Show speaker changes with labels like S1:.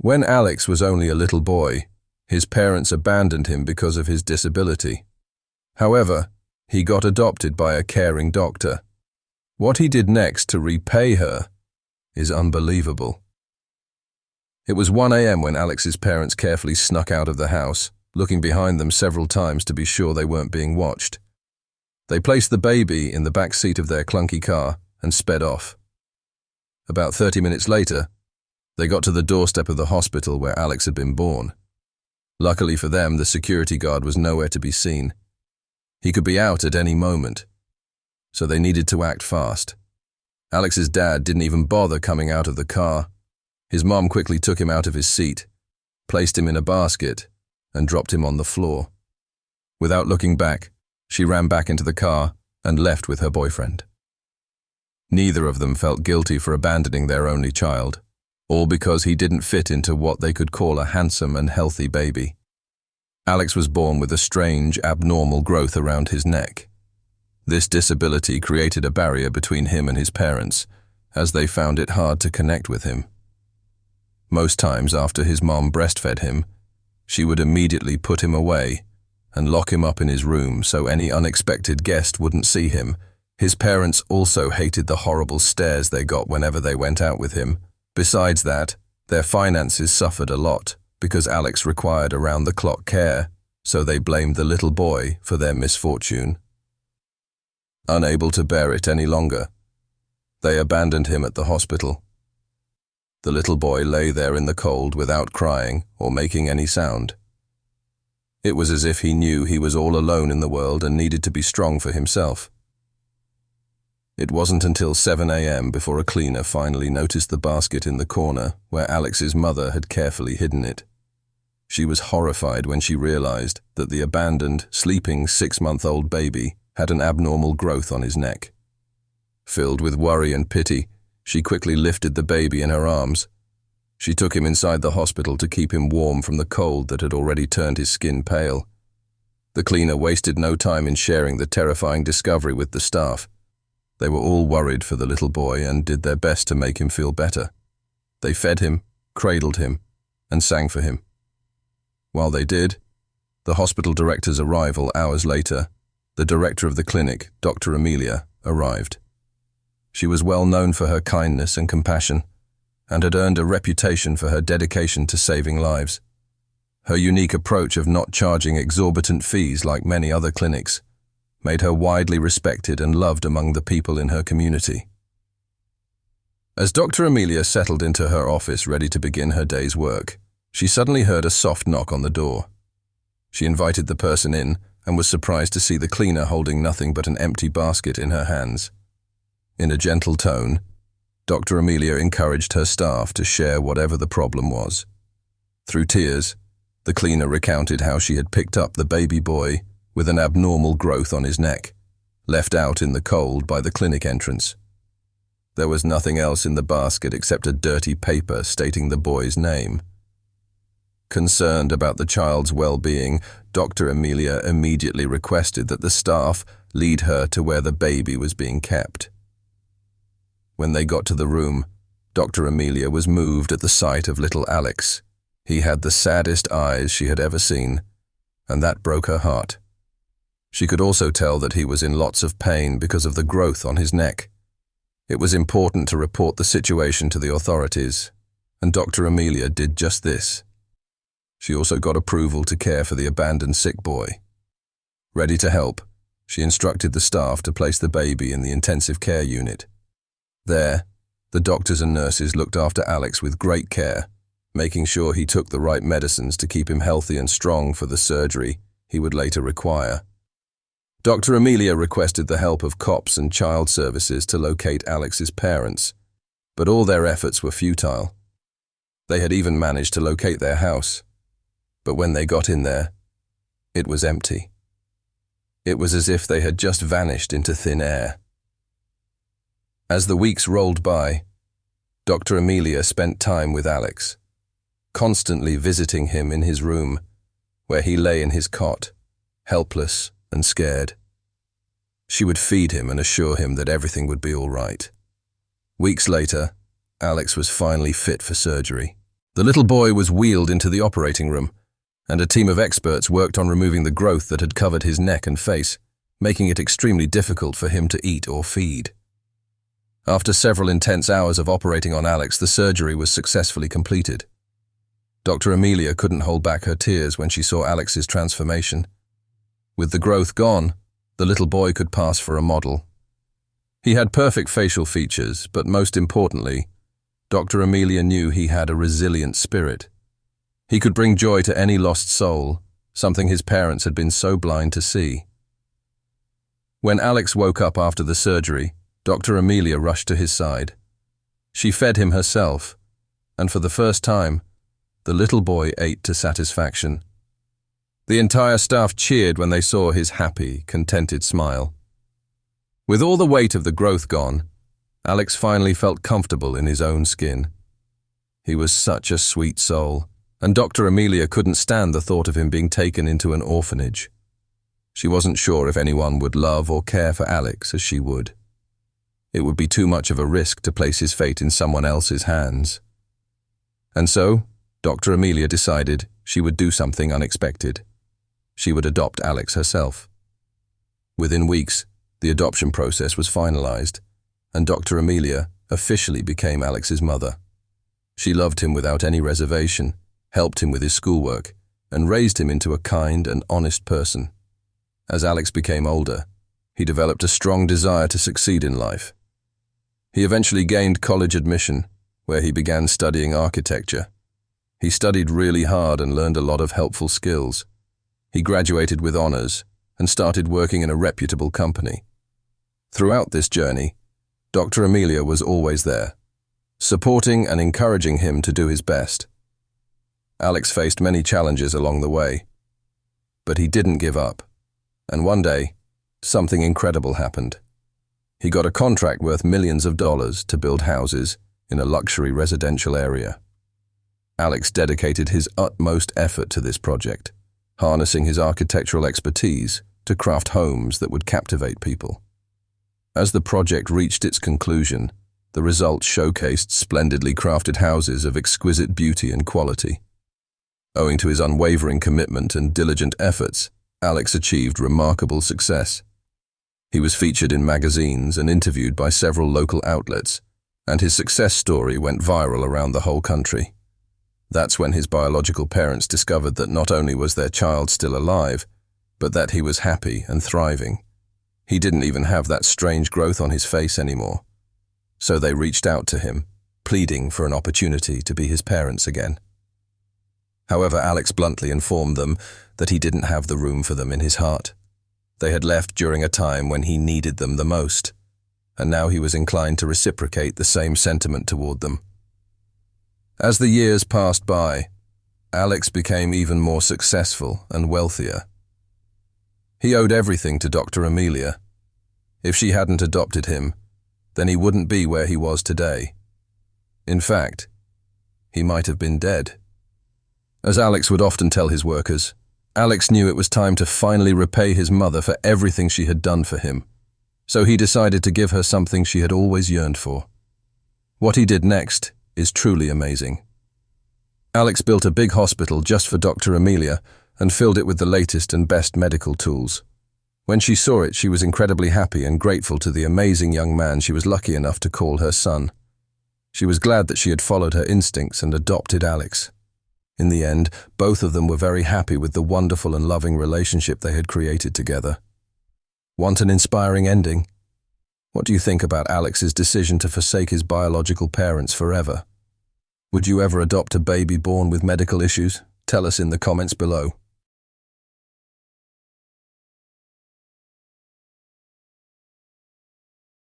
S1: When Alex was only a little boy, his parents abandoned him because of his disability. However, he got adopted by a caring doctor. What he did next to repay her is unbelievable. It was 1 a.m. when Alex's parents carefully snuck out of the house, looking behind them several times to be sure they weren't being watched. They placed the baby in the back seat of their clunky car and sped off. About 30 minutes later, they got to the doorstep of the hospital where Alex had been born. Luckily for them, the security guard was nowhere to be seen. He could be out at any moment, so they needed to act fast. Alex's dad didn't even bother coming out of the car. His mom quickly took him out of his seat, placed him in a basket, and dropped him on the floor. Without looking back, she ran back into the car and left with her boyfriend. Neither of them felt guilty for abandoning their only child, all because he didn't fit into what they could call a handsome and healthy baby. Alex was born with a strange, abnormal growth around his neck. This disability created a barrier between him and his parents, as they found it hard to connect with him. Most times after his mom breastfed him, she would immediately put him away and lock him up in his room so any unexpected guest wouldn't see him. His parents also hated the horrible stares they got whenever they went out with him. Besides that, their finances suffered a lot because Alex required around-the-clock care, so they blamed the little boy for their misfortune. Unable to bear it any longer, they abandoned him at the hospital. The little boy lay there in the cold without crying or making any sound. It was as if he knew he was all alone in the world and needed to be strong for himself. It wasn't until 7 a.m. before a cleaner finally noticed the basket in the corner where Alex's mother had carefully hidden it. She was horrified when she realized that the abandoned, sleeping 6-month-old baby had an abnormal growth on his neck. Filled with worry and pity, she quickly lifted the baby in her arms. She took him inside the hospital to keep him warm from the cold that had already turned his skin pale. The cleaner wasted no time in sharing the terrifying discovery with the staff. They were all worried for the little boy and did their best to make him feel better. They fed him, cradled him, and sang for him. While they did, the hospital director's arrival hours later, the director of the clinic, Dr. Amelia, arrived. She was well known for her kindness and compassion, and had earned a reputation for her dedication to saving lives. Her unique approach of not charging exorbitant fees like many other clinics made her widely respected and loved among the people in her community. As Dr. Amelia settled into her office ready to begin her day's work, she suddenly heard a soft knock on the door. She invited the person in and was surprised to see the cleaner holding nothing but an empty basket in her hands. In a gentle tone, Dr. Amelia encouraged her staff to share whatever the problem was. Through tears, the cleaner recounted how she had picked up the baby boy with an abnormal growth on his neck, left out in the cold by the clinic entrance. There was nothing else in the basket except a dirty paper stating the boy's name. Concerned about the child's well-being, Dr. Amelia immediately requested that the staff lead her to where the baby was being kept. When they got to the room, Dr. Amelia was moved at the sight of little Alex. He had the saddest eyes she had ever seen, and that broke her heart. She could also tell that he was in lots of pain because of the growth on his neck. It was important to report the situation to the authorities, and Dr. Amelia did just this. She also got approval to care for the abandoned sick boy. Ready to help, she instructed the staff to place the baby in the intensive care unit. There, the doctors and nurses looked after Alex with great care, making sure he took the right medicines to keep him healthy and strong for the surgery he would later require. Dr. Amelia requested the help of cops and child services to locate Alex's parents, but all their efforts were futile. They had even managed to locate their house, but when they got in there, it was empty. It was as if they had just vanished into thin air. As the weeks rolled by, Dr. Amelia spent time with Alex, constantly visiting him in his room, where he lay in his cot, helpless and scared. She would feed him and assure him that everything would be all right. Weeks later, Alex was finally fit for surgery. The little boy was wheeled into the operating room, and a team of experts worked on removing the growth that had covered his neck and face, making it extremely difficult for him to eat or feed. After several intense hours of operating on Alex, the surgery was successfully completed. Dr. Amelia couldn't hold back her tears when she saw Alex's transformation. With the growth gone, the little boy could pass for a model. He had perfect facial features, but most importantly, Dr. Amelia knew he had a resilient spirit. He could bring joy to any lost soul, something his parents had been so blind to see. When Alex woke up after the surgery, Dr. Amelia rushed to his side. She fed him herself, and for the first time, the little boy ate to satisfaction. The entire staff cheered when they saw his happy, contented smile. With all the weight of the growth gone, Alex finally felt comfortable in his own skin. He was such a sweet soul, and Dr. Amelia couldn't stand the thought of him being taken into an orphanage. She wasn't sure if anyone would love or care for Alex as she would. It would be too much of a risk to place his fate in someone else's hands. And so, Dr. Amelia decided she would do something unexpected. She would adopt Alex herself. Within weeks, the adoption process was finalized, and Dr. Amelia officially became Alex's mother. She loved him without any reservation, helped him with his schoolwork, and raised him into a kind and honest person. As Alex became older, he developed a strong desire to succeed in life. He eventually gained college admission, where he began studying architecture. He studied really hard and learned a lot of helpful skills. He graduated with honors and started working in a reputable company. Throughout this journey, Dr. Amelia was always there, supporting and encouraging him to do his best. Alex faced many challenges along the way, but he didn't give up. And one day, something incredible happened. He got a contract worth millions of dollars to build houses in a luxury residential area. Alex dedicated his utmost effort to this project, harnessing his architectural expertise to craft homes that would captivate people. As the project reached its conclusion, the results showcased splendidly crafted houses of exquisite beauty and quality. Owing to his unwavering commitment and diligent efforts, Alex achieved remarkable success. He was featured in magazines and interviewed by several local outlets, and his success story went viral around the whole country. That's when his biological parents discovered that not only was their child still alive, but that he was happy and thriving. He didn't even have that strange growth on his face anymore. So they reached out to him, pleading for an opportunity to be his parents again. However, Alex bluntly informed them that he didn't have the room for them in his heart. They had left during a time when he needed them the most, and now he was inclined to reciprocate the same sentiment toward them. As the years passed by, Alex became even more successful and wealthier. He owed everything to Dr. Amelia. If she hadn't adopted him, then he wouldn't be where he was today. In fact, he might have been dead. As Alex would often tell his workers, Alex knew it was time to finally repay his mother for everything she had done for him. So he decided to give her something she had always yearned for. What he did next is truly amazing. Alex built a big hospital just for Dr. Amelia and filled it with the latest and best medical tools. When she saw it, she was incredibly happy and grateful to the amazing young man she was lucky enough to call her son. She was glad that she had followed her instincts and adopted Alex. In the end, both of them were very happy with the wonderful and loving relationship they had created together. Want an inspiring ending? What do you think about Alex's decision to forsake his biological parents forever? Would you ever adopt a baby born with medical issues? Tell us in the comments below.